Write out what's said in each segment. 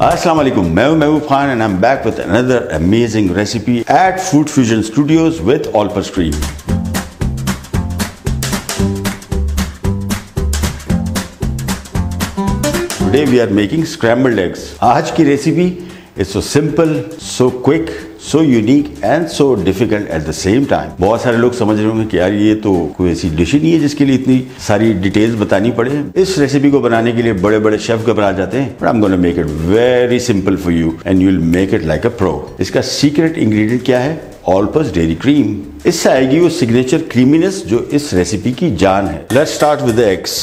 Assalamu alaikum, मैं हूं Mehboob Khan and I'm back with another amazing recipe at Food Fusion Studios with Olper stream. Today we are making scrambled eggs. आज की recipe is so simple, so quick, so unique and so difficult at the same time. बहुत सारे लोग समझ रहे होंगे कि यार ये तो कोई ऐसी डिश ही नहीं है जिसके लिए इतनी सारी डिटेल्स बतानी पड़े। इस रेसिपी को बनाने के लिए बड़े बड़े शेफ घबरा जाते हैं, but I'm going to make it very simple for you and you'll make it like a pro. इसका सीक्रेट इंग्रेडिएंट क्या है? Olper's dairy cream. इससे आएगी वो सिग्नेचर क्रीमीनेस जो इस रेसिपी की जान है। Let's start with the eggs.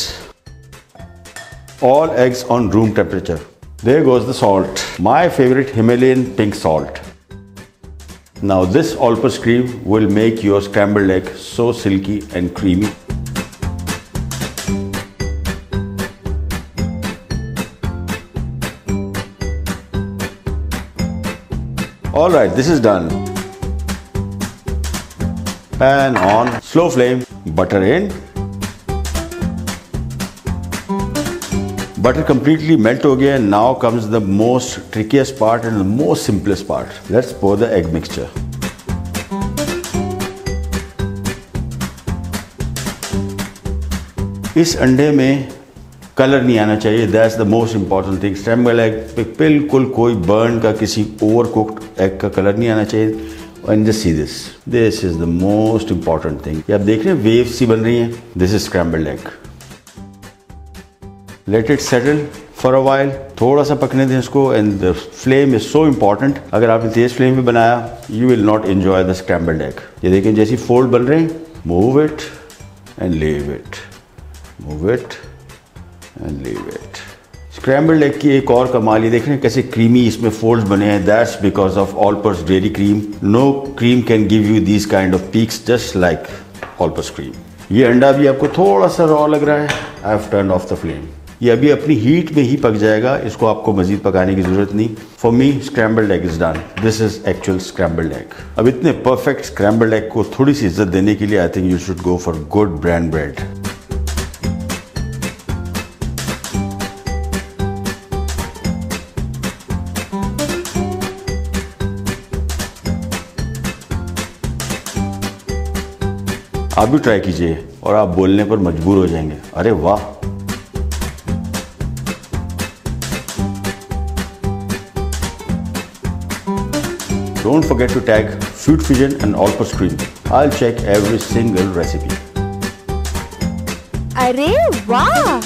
All eggs on room temperature. There goes the salt. My favorite Himalayan pink salt. Now this Olper cream will make your scrambled egg so silky and creamy. Alright, this is done. Pan on, slow flame, butter in. Butter completely melt हो गया. Now comes the most trickiest part and the most simplest part. Let's pour the egg mixture. इस अंडे में colour नहीं आना चाहिए. That's the most important thing. Scrambled egg पे बिल्कुल कोई बर्न का किसी ओवरकुक्ड एग का कलर नहीं आना चाहिए. And just see this. This is the most important thing. ये आप देख रहे हैं वेव्स सी बन रही हैं. This is scrambled egg. Let it settle for a while. थोड़ा सा पकने दें इसको and the flame is so important. अगर आपने तेज फ्लेम में बनाया you will not enjoy the scrambled egg. ये देखें जैसी फोल्ड बन रहे हैं, move it and leave it. Move it and leave it. Scrambled egg की एक और कमाल ये देख रहे हैं कैसे क्रीमी इसमें फोल्ड्स बने हैं. That's because of Olper's dairy cream. No cream can give you these kind of peaks just like Olper's cream. ये अंडा भी आपको थोड़ा सा रॉ लग रहा है. I've turned off the flame. ये अभी अपनी हीट में ही पक जाएगा. इसको आपको मजीद पकाने की जरूरत नहीं. For me scrambled egg is done. This is actual scrambled egg. अब इतने परफेक्ट स्क्रैम्बल्ड एग को थोड़ी सी इज्जत देने के लिए I think you should go for good brand bread. आप भी ट्राई कीजिए और आप बोलने पर मजबूर हो जाएंगे. अरे वाह. Don't forget to tag Food Fusion and Olper Stream. I'll check every single recipe. अरे वाह!